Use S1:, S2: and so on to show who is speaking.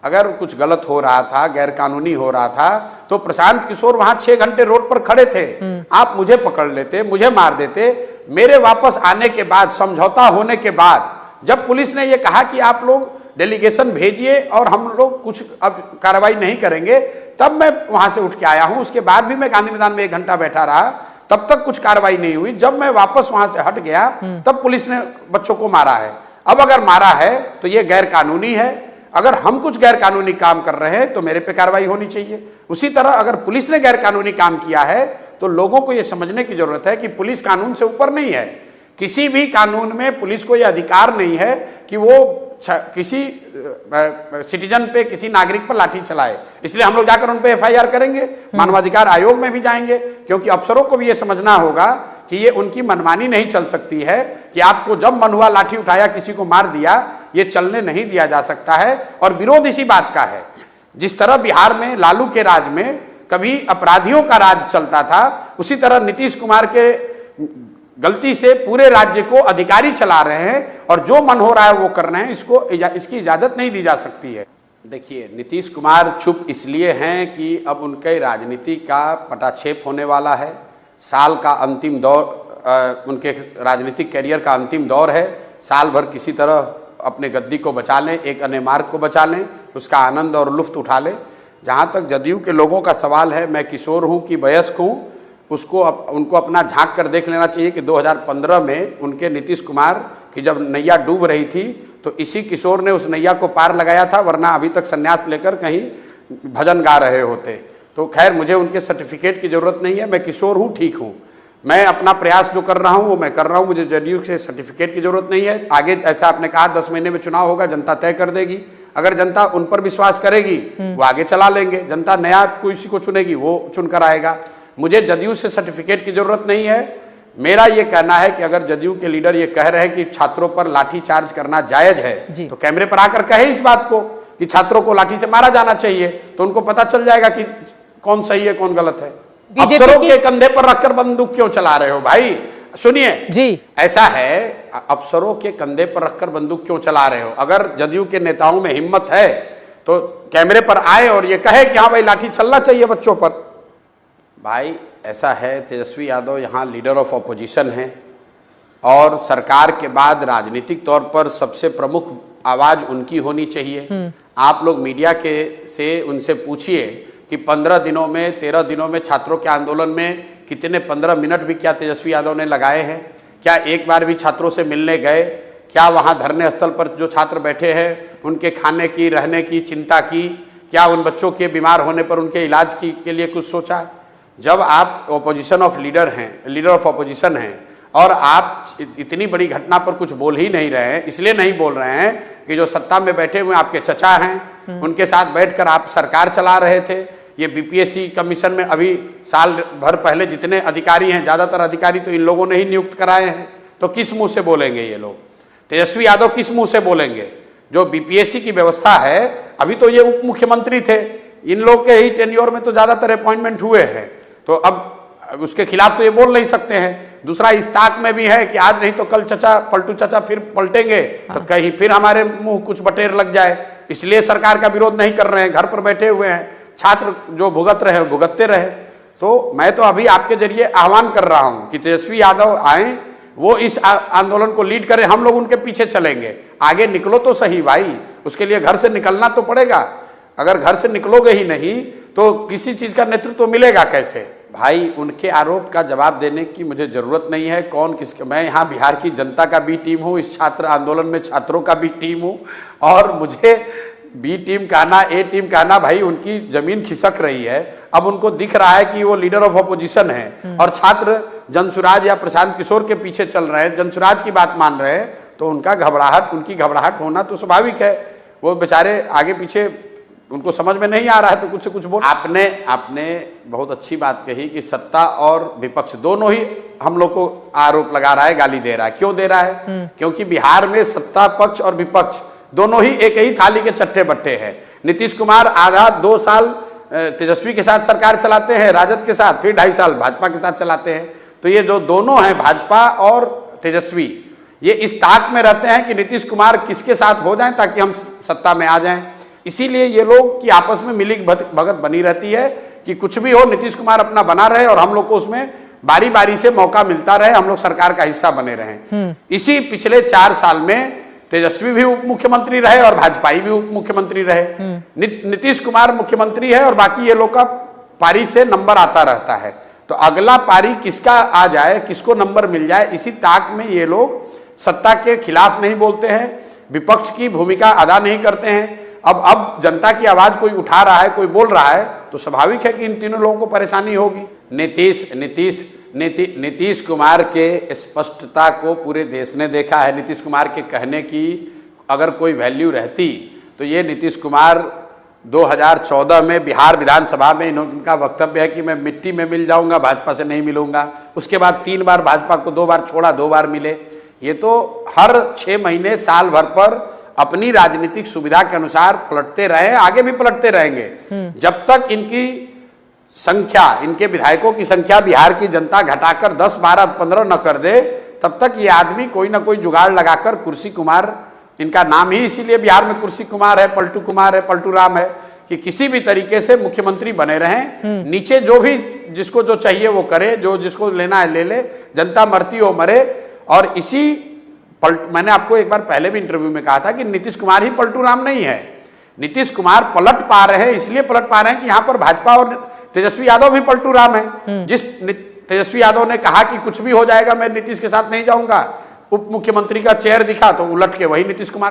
S1: अगर कुछ गलत हो रहा था, गैर कानूनी हो रहा था, तो प्रशांत किशोर वहां 6 घंटे रोड पर खड़े थे। आप मुझे पकड़ लेते, मुझे मार देते। मेरे वापस आने के बाद, समझौता होने के बाद, जब पुलिस ने यह कहा कि आप लोग डेलीगेशन भेजिए और हम लोग कुछ अब कार्रवाई नहीं करेंगे, तब मैं वहां से उठ के आया हूं। उसके बाद भी मैं गांधी मैदान में 1 घंटा बैठा रहा, तब तक कुछ कार्रवाई नहीं हुई। जब मैं वापस वहां से हट गया, तब पुलिस ने बच्चों को मारा है। अब अगर मारा है तो यह गैर कानूनी है। अगर हम कुछ गैर कानूनी काम कर रहे हैं तो मेरे पे कार्रवाई होनी चाहिए। उसी तरह अगर पुलिस ने गैर कानूनी काम किया है तो लोगों को यह समझने की जरूरत है कि पुलिस कानून से ऊपर नहीं है। किसी भी कानून में पुलिस को यह अधिकार नहीं है कि वो किसी सिटीजन पे, किसी नागरिक पर लाठी चलाए। इसलिए हम लोग जाकर उन पे एफआईआर करेंगे, मानवाधिकार आयोग में भी जाएंगे, क्योंकि अफसरों को भी ये समझना होगा कि ये उनकी मनमानी नहीं चल सकती है कि आपको जब मन हुआ लाठी उठाया, किसी को मार दिया, ये चलने नहीं दिया जा सकता है। और विरोध इसी बात का है। जिस तरह बिहार में लालू के राज में कभी अपराधियों का राज चलता था, उसी तरह नीतीश कुमार के गलती से पूरे राज्य को अधिकारी चला रहे हैं और जो मन हो रहा है वो कर रहे हैं। इसकी इजाजत नहीं दी जा सकती है। देखिए, नीतीश कुमार चुप इसलिए हैं कि अब उनके राजनीति का पटाक्षेप होने वाला है। साल का अंतिम दौर, उनके राजनीतिक कैरियर का अंतिम दौर है। साल भर किसी तरह अपने गद्दी को बचा लें, एक अन्य मार्ग को बचा लें, उसका आनंद और लुफ्त उठा लें। जहाँ तक जदयू के लोगों का सवाल है, मैं किशोर हूँ कि वयस्क हूँ, उनको अपना झांक कर देख लेना चाहिए कि 2015 में उनके नीतीश कुमार की जब नैया डूब रही थी तो इसी किशोर ने उस नैया को पार लगाया था, वरना अभी तक संन्यास लेकर कहीं भजन गा रहे होते। तो खैर, मुझे उनके सर्टिफिकेट की ज़रूरत नहीं है। मैं किशोर हूँ, ठीक हूँ। मैं अपना प्रयास जो कर रहा हूँ वो मैं कर रहा हूँ। मुझे जदयू से सर्टिफिकेट की ज़रूरत नहीं है। आगे ऐसा आपने कहा 10 महीने में चुनाव होगा, जनता तय कर देगी। अगर जनता उन पर विश्वास करेगी वो आगे चला लेंगे। जनता नया किसी को चुनेगी, वो चुनकर आएगा। मुझे जदयू से सर्टिफिकेट की जरूरत नहीं है। मेरा ये कहना है कि अगर जदयू के लीडर ये कह रहे हैं कि छात्रों पर लाठी चार्ज करना जायज है, तो कैमरे पर आकर कहे इस बात को कि छात्रों को लाठी से मारा जाना चाहिए, तो उनको पता चल जाएगा कि कौन सही है कौन गलत है। अफसरों के कंधे पर रखकर बंदूक क्यों चला रहे हो भाई? सुनिए जी, ऐसा है, अफसरों के कंधे पर रखकर बंदूक क्यों चला रहे हो? अगर जदयू के नेताओं में हिम्मत है तो कैमरे पर आए और ये कहे कि हाँ भाई लाठी चलना चाहिए बच्चों पर। भाई ऐसा है, तेजस्वी यादव यहाँ लीडर ऑफ ऑपोजिशन हैं और सरकार के बाद राजनीतिक तौर पर सबसे प्रमुख आवाज उनकी होनी चाहिए। आप लोग मीडिया के से उनसे पूछिए कि 15 दिनों में, 13 दिनों में छात्रों के आंदोलन में कितने 15 मिनट भी क्या तेजस्वी यादव ने लगाए हैं? क्या एक बार भी छात्रों से मिलने गए? क्या वहाँ धरने स्थल पर जो छात्र बैठे हैं उनके खाने की, रहने की चिंता की? क्या उन बच्चों के बीमार होने पर उनके इलाज के लिए कुछ सोचा? जब आप ऑपोजिशन ऑफ लीडर हैं, लीडर ऑफ ऑपोजिशन हैं और आप इतनी बड़ी घटना पर कुछ बोल ही नहीं रहे हैं, इसलिए नहीं बोल रहे हैं कि जो सत्ता में बैठे हुए आपके चचा हैं, उनके साथ बैठकर आप सरकार चला रहे थे। ये बीपीएससी कमीशन में अभी साल भर पहले जितने अधिकारी हैं, ज़्यादातर अधिकारी तो इन लोगों ने ही नियुक्त कराए हैं। तो किस मुंह से बोलेंगे ये लोग? तेजस्वी यादव किस मुंह से बोलेंगे? जो बीपीएससी की व्यवस्था है, अभी तो ये उप मुख्यमंत्री थे, इन लोग के ही टेन्योर में तो ज़्यादातर अपॉइंटमेंट हुए हैं, तो अब उसके खिलाफ तो ये बोल नहीं सकते हैं। दूसरा, इस ताक में भी है कि आज नहीं तो कल चचा, पलटू चचा फिर पलटेंगे तो कहीं फिर हमारे मुंह कुछ बटेर लग जाए। इसलिए सरकार का विरोध नहीं कर रहे हैं, घर पर बैठे हुए हैं। छात्र जो भुगत रहे भुगतते रहे। तो मैं तो अभी आपके जरिए आह्वान कर रहा हूं कि तेजस्वी यादव आए, वो इस आंदोलन को लीड करें, हम लोग उनके पीछे चलेंगे। आगे निकलो तो सही भाई, उसके लिए घर से निकलना तो पड़ेगा। अगर घर से निकलोगे ही नहीं तो किसी चीज का नेतृत्व तो मिलेगा कैसे? भाई, उनके आरोप का जवाब देने की मुझे जरूरत नहीं है। कौन किसके, मैं यहाँ बिहार की जनता का बी टीम हूँ, इस छात्र आंदोलन में छात्रों का बी टीम हूँ, और मुझे बी टीम कहना, ए टीम कहना, भाई उनकी जमीन खिसक रही है। अब उनको दिख रहा है कि वो लीडर ऑफ ऑपोजिशन है और छात्र जनसुराज या प्रशांत किशोर के पीछे चल रहे हैं, जनसुराज की बात मान रहे हैं, तो उनकी घबराहट होना तो स्वाभाविक है। वो बेचारे आगे पीछे उनको समझ में नहीं आ रहा है तो कुछ से कुछ बोल। आपने बहुत अच्छी बात कही कि सत्ता और विपक्ष दोनों ही हम लोग को आरोप लगा रहा है, गाली दे रहा है। क्यों दे रहा है? क्योंकि बिहार में सत्ता पक्ष और विपक्ष दोनों ही एक ही थाली के चट्टे बट्टे हैं। नीतीश कुमार आधा 2 साल तेजस्वी के साथ सरकार चलाते हैं, राजद के साथ, फिर 2.5 साल भाजपा के साथ चलाते हैं। तो ये जो दोनों हैं, भाजपा और तेजस्वी, ये इस ताक में रहते हैं कि नीतीश कुमार किसके साथ हो जाएं ताकि हम सत्ता में आ जाएं। इसीलिए ये लोग की आपस में मिली भगत बनी रहती है कि कुछ भी हो नीतीश कुमार अपना बना रहे और हम लोग को उसमें बारी बारी से मौका मिलता रहे, हम लोग सरकार का हिस्सा बने रहें। इसी पिछले 4 साल में तेजस्वी भी उप मुख्यमंत्री रहे और भाजपाई भी उप मुख्यमंत्री रहे। नीतीश कुमार मुख्यमंत्री है और बाकी ये लोग का पारी से नंबर आता रहता है। तो अगला पारी किसका आ जाए, किसको नंबर मिल जाए, इसी ताक में ये लोग सत्ता के खिलाफ नहीं बोलते हैं, विपक्ष की भूमिका अदा नहीं करते हैं। अब जनता की आवाज कोई उठा रहा है, कोई बोल रहा है, तो स्वाभाविक है कि इन तीनों लोगों को परेशानी होगी। नीतीश कुमार के स्पष्टता को पूरे देश ने देखा है। नीतीश कुमार के कहने की अगर कोई वैल्यू रहती तो ये नीतीश कुमार 2014 में बिहार विधानसभा में इनका वक्तव्य है कि मैं मिट्टी में मिल जाऊंगा, भाजपा से नहीं मिलूंगा। उसके बाद 3 बार भाजपा को 2 बार छोड़ा, 2 बार मिले। ये तो हर 6 महीने साल भर पर अपनी राजनीतिक सुविधा के अनुसार पलटते रहे, आगे भी पलटते रहेंगे। जब तक इनकी संख्या, इनके विधायकों की संख्या बिहार की जनता घटाकर 10, 12, 15 न कर दे, तब तक ये आदमी कोई ना कोई जुगाड़ लगाकर कुर्सी कुमार, इनका नाम ही इसीलिए बिहार में कुर्सी कुमार है, पलटू कुमार है, पलटू राम है, कि किसी भी तरीके से मुख्यमंत्री बने रहें। नीचे जो भी जिसको जो चाहिए वो करे, जो जिसको लेना है ले ले, जनता मरती हो मरे। और इसी मैंने आपको एक बार पहले भी इंटरव्यू में कहा था कि नीतीश कुमार ही पलटू राम नहीं है। नीतीश कुमार पलट पा रहे हैं, इसलिए पलट पा रहे हैं कि यहाँ पर भाजपा और तेजस्वी यादव भी पलटू राम है। जिस तेजस्वी यादव ने कहा कि कुछ भी हो जाएगा मैं नीतीश के साथ नहीं जाऊंगा, उप मुख्यमंत्री का चेयर दिखा तो उलट के वही नीतीश कुमार